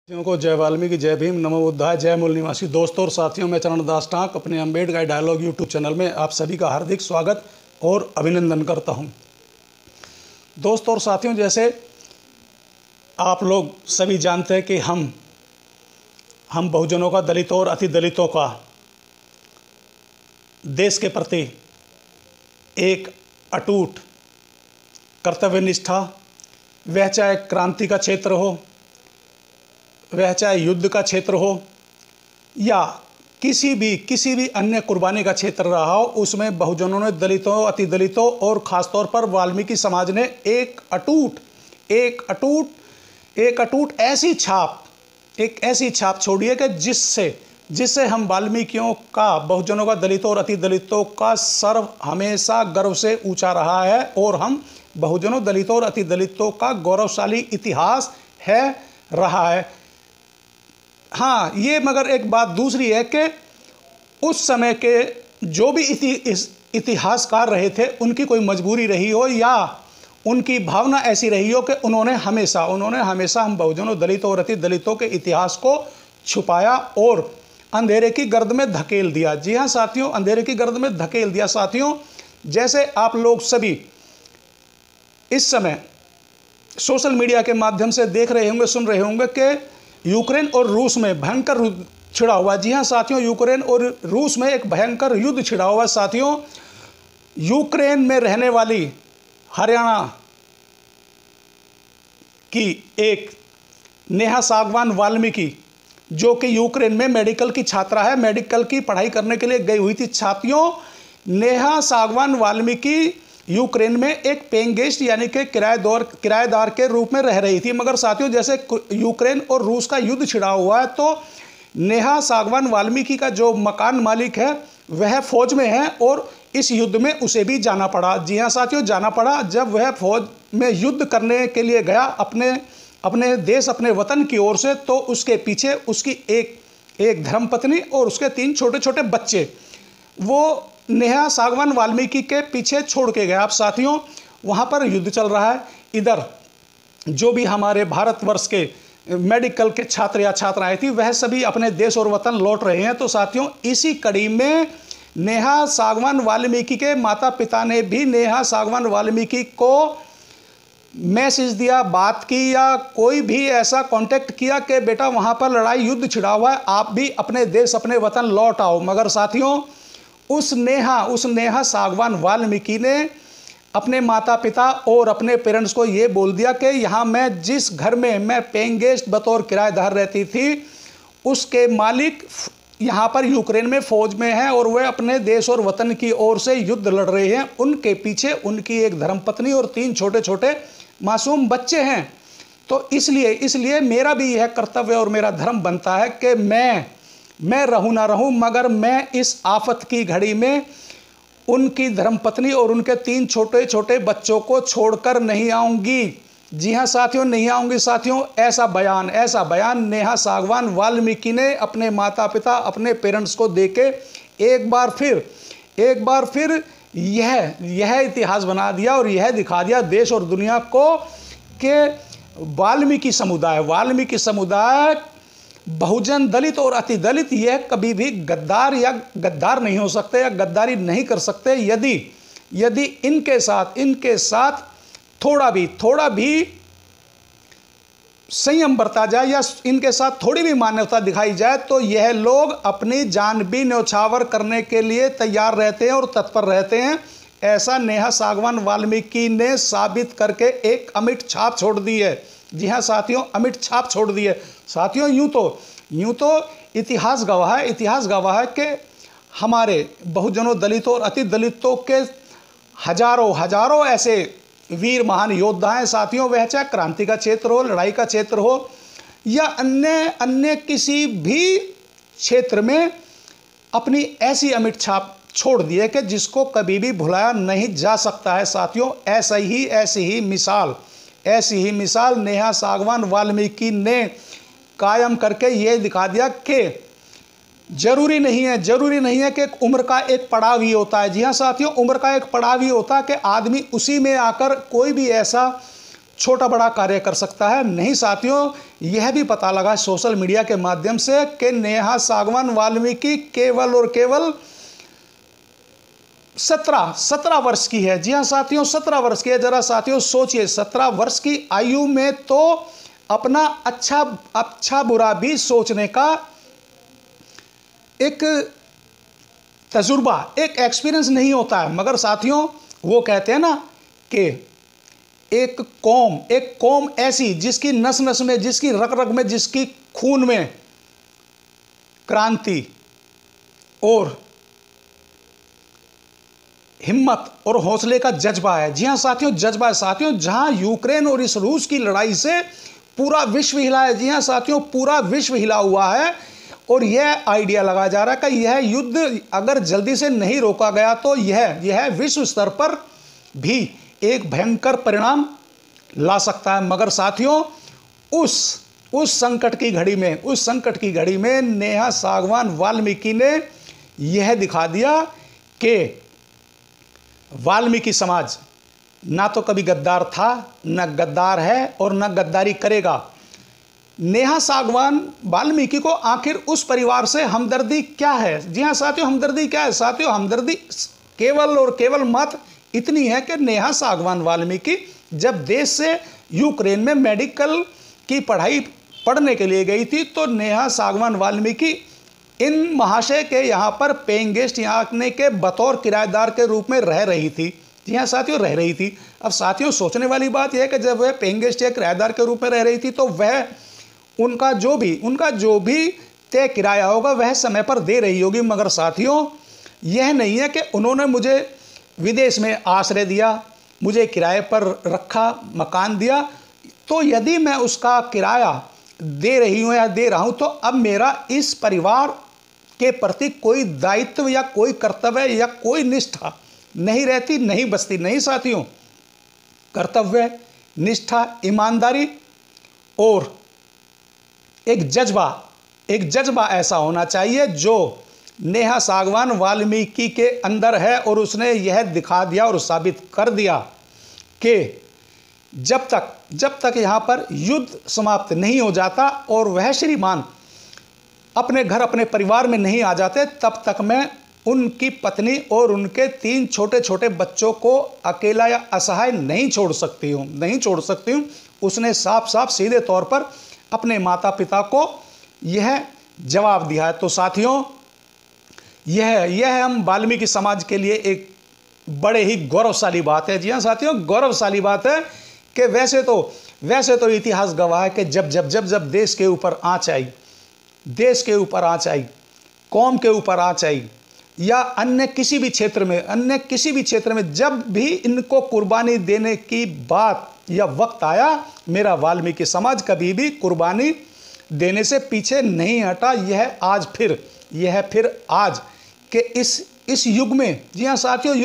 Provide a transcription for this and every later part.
साथियों को जय वाल्मीकि, जय भीम, नमो बुद्धाय, जय मूल निवासी। दोस्तों और साथियों, मैं चरणदास टाँक अपने अम्बेडकर डायलॉग यूट्यूब चैनल में आप सभी का हार्दिक स्वागत और अभिनंदन करता हूं। दोस्तों और साथियों, जैसे आप लोग सभी जानते हैं कि हम बहुजनों का, दलितों और अति दलितों का देश के प्रति एक अटूट कर्तव्य निष्ठा, वह चाहे क्रांति का क्षेत्र हो, वह चाहे युद्ध का क्षेत्र हो या किसी भी अन्य कुर्बानी का क्षेत्र रहा हो, उसमें बहुजनों ने, दलितों, अति दलितों और ख़ासतौर पर वाल्मीकि समाज ने एक अटूट ऐसी छाप छोड़ी है कि जिससे हम वाल्मीकियों का, बहुजनों का, दलितों और अति दलितों का सर हमेशा गर्व से ऊंचा रहा है और हम बहुजनों, दलितों और अति दलितों का गौरवशाली इतिहास रहा है। हाँ, ये मगर एक बात दूसरी है कि उस समय के जो भी इतिहासकार रहे थे, उनकी कोई मजबूरी रही हो या उनकी भावना ऐसी रही हो कि उन्होंने हमेशा हम बहुजनों, दलितों और अति दलितों के इतिहास को छुपाया और अंधेरे की गर्द में धकेल दिया। जी हाँ साथियों, अंधेरे की गर्द में धकेल दिया। साथियों, जैसे आप लोग सभी इस समय सोशल मीडिया के माध्यम से देख रहे होंगे, सुन रहे होंगे कि यूक्रेन और रूस में भयंकर युद्ध छिड़ा हुआ। जी हाँ साथियों, यूक्रेन और रूस में एक भयंकर युद्ध छिड़ा हुआ। साथियों, यूक्रेन में रहने वाली हरियाणा की एक नेहा सागवान वाल्मीकि, जो कि यूक्रेन में मेडिकल की छात्रा है, मेडिकल की पढ़ाई करने के लिए गई हुई थी। साथियों, नेहा सागवान वाल्मीकि यूक्रेन में एक पेइंग गेस्ट यानी कि किराएदार के रूप में रह रही थी। मगर साथियों, जैसे यूक्रेन और रूस का युद्ध छिड़ा हुआ है, तो नेहा सागवान वाल्मीकि का जो मकान मालिक है वह फौज में है और इस युद्ध में उसे भी जाना पड़ा। जी हाँ साथियों, जाना पड़ा। जब वह फौज में युद्ध करने के लिए गया अपने देश, अपने वतन की ओर से, तो उसके पीछे उसकी एक धर्मपत्नी और उसके 3 छोटे छोटे बच्चे वो नेहा सागवान वाल्मीकि के पीछे छोड़ के गया। आप साथियों, वहाँ पर युद्ध चल रहा है। इधर जो भी हमारे भारतवर्ष के मेडिकल के छात्र या छात्राएं थी, वह सभी अपने देश और वतन लौट रहे हैं। तो साथियों, इसी कड़ी में नेहा सागवान वाल्मीकि के माता पिता ने भी नेहा सागवान वाल्मीकि को मैसेज दिया, बात की या कोई भी ऐसा कांटेक्ट किया कि बेटा वहाँ पर लड़ाई, युद्ध छिड़ा हुआ है, आप भी अपने देश, अपने वतन लौट आओ। मगर साथियों, उस नेहा सागवान वाल्मीकि ने अपने माता पिता और अपने पेरेंट्स को ये बोल दिया कि यहाँ मैं जिस घर में मैं पेइंग गेस्ट बतौर किराएदार रहती थी, उसके मालिक यहाँ पर यूक्रेन में फौज में हैं और वे अपने देश और वतन की ओर से युद्ध लड़ रहे हैं। उनके पीछे उनकी एक धर्मपत्नी और 3 छोटे छोटे मासूम बच्चे हैं। तो इसलिए मेरा भी यह कर्तव्य और मेरा धर्म बनता है कि मैं रहूं ना रहूं, मगर मैं इस आफत की घड़ी में उनकी धर्मपत्नी और उनके 3 छोटे छोटे बच्चों को छोड़कर नहीं आऊंगी। जी हाँ साथियों, नहीं आऊंगी। साथियों, ऐसा बयान नेहा सागवान वाल्मीकि ने अपने माता पिता, अपने पेरेंट्स को देके एक बार फिर यह इतिहास बना दिया और यह दिखा दिया देश और दुनिया को कि वाल्मीकि समुदाय बहुजन, दलित और अति दलित, यह कभी भी गद्दार नहीं हो सकते या गद्दारी नहीं कर सकते यदि इनके साथ थोड़ा भी संयम बरता जाए या इनके साथ थोड़ी भी मानवता दिखाई जाए, तो यह लोग अपनी जान भी न्यौछावर करने के लिए तैयार रहते हैं और तत्पर रहते हैं। ऐसा नेहा सागवान वाल्मीकि ने साबित करके एक अमिट छाप छोड़ दी है। जी हाँ साथियों, अमिट छाप छोड़ दी है। साथियों, यूं तो इतिहास गवाह है कि हमारे बहुजनों, दलितों और अति दलितों के हजारों ऐसे वीर महान योद्धा हैं। साथियों, वह चाहे क्रांति का क्षेत्र हो, लड़ाई का क्षेत्र हो या अन्य किसी भी क्षेत्र में अपनी ऐसी अमिट छाप छोड़ दी है कि जिसको कभी भी भुलाया नहीं जा सकता है। साथियों, ऐसी ही मिसाल नेहा सागवान वाल्मीकि ने कायम करके ये दिखा दिया कि जरूरी नहीं है कि उम्र का एक पड़ाव ही होता है। जी हाँ साथियों, उम्र का एक पड़ाव ही होता है कि आदमी उसी में आकर कोई भी ऐसा छोटा बड़ा कार्य कर सकता है। नहीं साथियों, यह भी पता लगा सोशल मीडिया के माध्यम से कि नेहा सागवान वाल्मीकि केवल और केवल 17 वर्ष की है। जी हाँ साथियों, 17 वर्ष की है। जरा साथियों सोचिए, 17 वर्ष की आयु में तो अपना अच्छा बुरा भी सोचने का एक तजुर्बा, एक एक्सपीरियंस नहीं होता है। मगर साथियों, वो कहते हैं ना कि एक कौम ऐसी जिसकी नस नस में, जिसकी रग रग में, जिसकी खून में क्रांति और हिम्मत और हौसले का जज्बा है। जी हाँ साथियों, जज्बा है साथियों। जहां यूक्रेन और इस रूस की लड़ाई से पूरा विश्व हिला है। जी हाँ साथियों, पूरा विश्व हिला हुआ है। और यह आइडिया लगाया जा रहा है कि यह युद्ध अगर जल्दी से नहीं रोका गया तो यह विश्व स्तर पर भी एक भयंकर परिणाम ला सकता है। मगर साथियों, उस संकट की घड़ी में नेहा सागवान वाल्मीकि ने यह दिखा दिया कि वाल्मीकि समाज ना तो कभी गद्दार था, न गद्दार है और न गद्दारी करेगा। नेहा सागवान वाल्मीकि को आखिर उस परिवार से हमदर्दी क्या है? जी हाँ साथियों, हमदर्दी क्या है? साथियों, हमदर्दी केवल और केवल मात्र इतनी है कि नेहा सागवान वाल्मीकि जब देश से यूक्रेन में मेडिकल की पढ़ाई पढ़ने के लिए गई थी तो नेहा सागवान वाल्मीकि इन महाशय के यहाँ पर पेइंग गेस्ट, यहाँ आने के बतौर किराएदार के रूप में रह रही थी। जी हाँ साथियों, रह रही थी। अब साथियों, सोचने वाली बात यह है कि जब वह पेइंग गेस्ट या किराएदार के रूप में रह रही थी तो वह उनका जो भी तय किराया होगा वह समय पर दे रही होगी। मगर साथियों, यह नहीं है कि उन्होंने मुझे विदेश में आश्रय दिया, मुझे किराए पर रखा, मकान दिया, तो यदि मैं उसका किराया दे रही हूँ या दे रहा हूँ तो अब मेरा इस परिवार के प्रति कोई दायित्व या कोई कर्तव्य या कोई निष्ठा नहीं रहती, नहीं बचती। नहीं साथियों, कर्तव्य, निष्ठा, ईमानदारी और एक जज्बा ऐसा होना चाहिए जो नेहा सागवान वाल्मीकि के अंदर है। और उसने यह दिखा दिया और साबित कर दिया कि जब तक यहाँ पर युद्ध समाप्त नहीं हो जाता और वह श्रीमान अपने घर, अपने परिवार में नहीं आ जाते, तब तक मैं उनकी पत्नी और उनके 3 छोटे छोटे बच्चों को अकेला या असहाय नहीं छोड़ सकती हूँ। उसने साफ सीधे तौर पर अपने माता पिता को यह जवाब दिया है। तो साथियों, यह हम वाल्मीकि समाज के लिए एक बड़े ही गौरवशाली बात है। जी हाँ साथियों, गौरवशाली बात है कि वैसे तो इतिहास गवाह है कि जब देश के ऊपर आँच आई, कौम के ऊपर आँच आई या अन्य किसी भी क्षेत्र में जब भी इनको कुर्बानी देने की बात या वक्त आया, मेरा वाल्मीकि समाज कभी भी कुर्बानी देने से पीछे नहीं हटा। यह फिर आज के इस युग में, जी हाँ साथियों,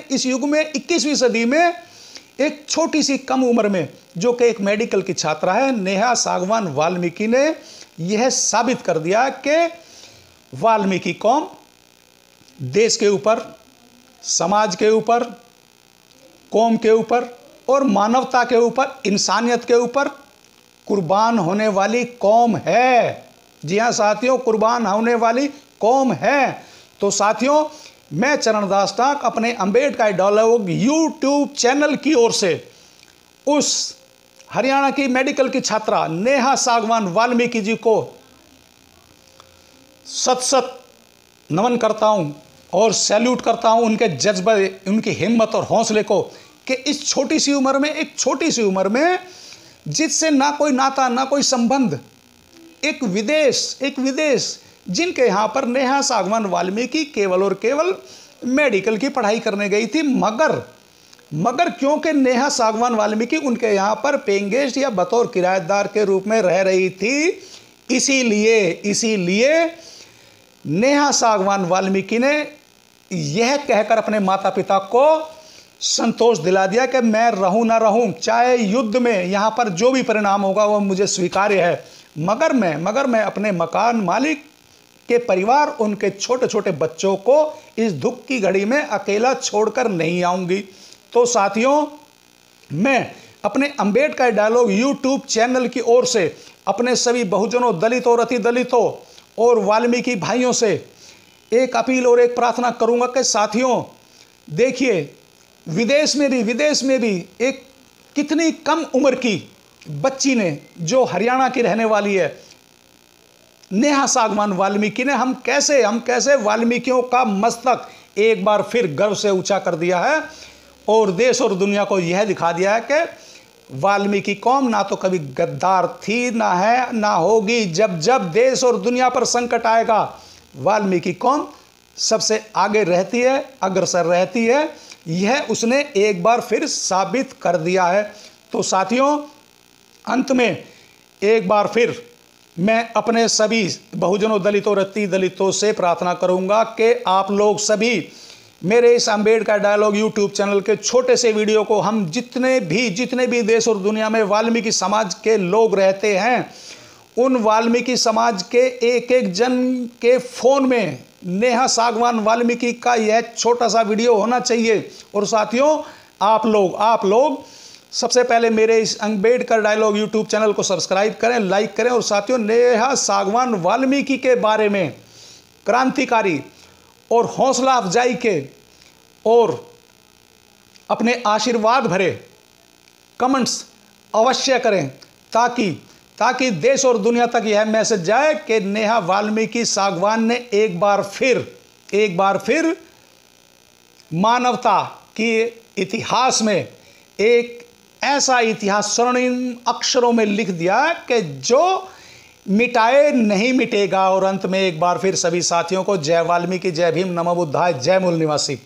इस युग में 21वीं सदी में एक छोटी सी कम उम्र में जो कि एक मेडिकल की छात्रा है, नेहा सागवान वाल्मीकि ने यह साबित कर दिया कि वाल्मीकि कौम देश के ऊपर, समाज के ऊपर, कौम के ऊपर और मानवता के ऊपर, इंसानियत के ऊपर कुर्बान होने वाली कौम है। जी हाँ साथियों, कुर्बान होने वाली कौम है। तो साथियों, मैं चरणदास टाक अपने अंबेडकर डायलॉग यूट्यूब चैनल की ओर से उस हरियाणा की मेडिकल की छात्रा नेहा सागवान वाल्मीकि जी को सत नमन करता हूं और सैल्यूट करता हूं उनके जज्बे, उनकी हिम्मत और हौसले को कि इस छोटी सी उम्र में जिससे ना कोई नाता, ना कोई संबंध, एक विदेश जिनके यहाँ पर नेहा सागवान वाल्मीकि केवल और केवल मेडिकल की पढ़ाई करने गई थी। मगर क्योंकि नेहा सागवान वाल्मीकि उनके यहाँ पर पेइंग गेस्ट या बतौर किराएदार के रूप में रह रही थी, इसीलिए नेहा सागवान वाल्मीकि ने यह कहकर अपने माता पिता को संतोष दिला दिया कि मैं रहूं ना रहूं, चाहे युद्ध में यहाँ पर जो भी परिणाम होगा वो मुझे स्वीकार्य है, मगर मैं अपने मकान मालिक के परिवार, उनके छोटे छोटे बच्चों को इस दुख की घड़ी में अकेला छोड़कर नहीं आऊंगी। तो साथियों, मैं अपने अंबेडकर डायलॉग यूट्यूब चैनल की ओर से अपने सभी बहुजनों, दलितों, अति दलितों और वाल्मीकि भाइयों से एक अपील और एक प्रार्थना करूंगा कि साथियों देखिए, विदेश में भी एक कितनी कम उम्र की बच्ची ने, जो हरियाणा की रहने वाली है, नेहा सागवान वाल्मीकि ने हम कैसे वाल्मीकियों का मस्तक एक बार फिर गर्व से ऊंचा कर दिया है और देश और दुनिया को यह दिखा दिया है कि वाल्मीकि कौम ना तो कभी गद्दार थी, ना है, ना होगी। जब जब देश और दुनिया पर संकट आएगा, वाल्मीकि कौम सबसे आगे रहती है, अग्रसर रहती है। यह उसने एक बार फिर साबित कर दिया है। तो साथियों, अंत में एक बार फिर मैं अपने सभी बहुजनों, दलितों, अति दलितों से प्रार्थना करूंगा कि आप लोग सभी मेरे इस अंबेडकर डायलॉग यूट्यूब चैनल के छोटे से वीडियो को, हम जितने भी देश और दुनिया में वाल्मीकि समाज के लोग रहते हैं, उन वाल्मीकि समाज के एक एक जन के फ़ोन में नेहा सागवान वाल्मीकि का यह छोटा सा वीडियो होना चाहिए। और साथियों, आप लोग सबसे पहले मेरे इस अंबेडकर डायलॉग यूट्यूब चैनल को सब्सक्राइब करें, लाइक करें। और साथियों, नेहा सागवान वाल्मीकि के बारे में क्रांतिकारी और हौसला अफजाई के और अपने आशीर्वाद भरे कमेंट्स अवश्य करें, ताकि देश और दुनिया तक यह मैसेज जाए कि नेहा वाल्मीकि सागवान ने एक बार फिर मानवता के इतिहास में एक ऐसा इतिहास स्वर्णिम अक्षरों में लिख दिया कि जो मिटाए नहीं मिटेगा। और अंत में एक बार फिर सभी साथियों को जय वाल्मीकि, जय भीम, नमो बुद्धाय, जय मूल निवासी।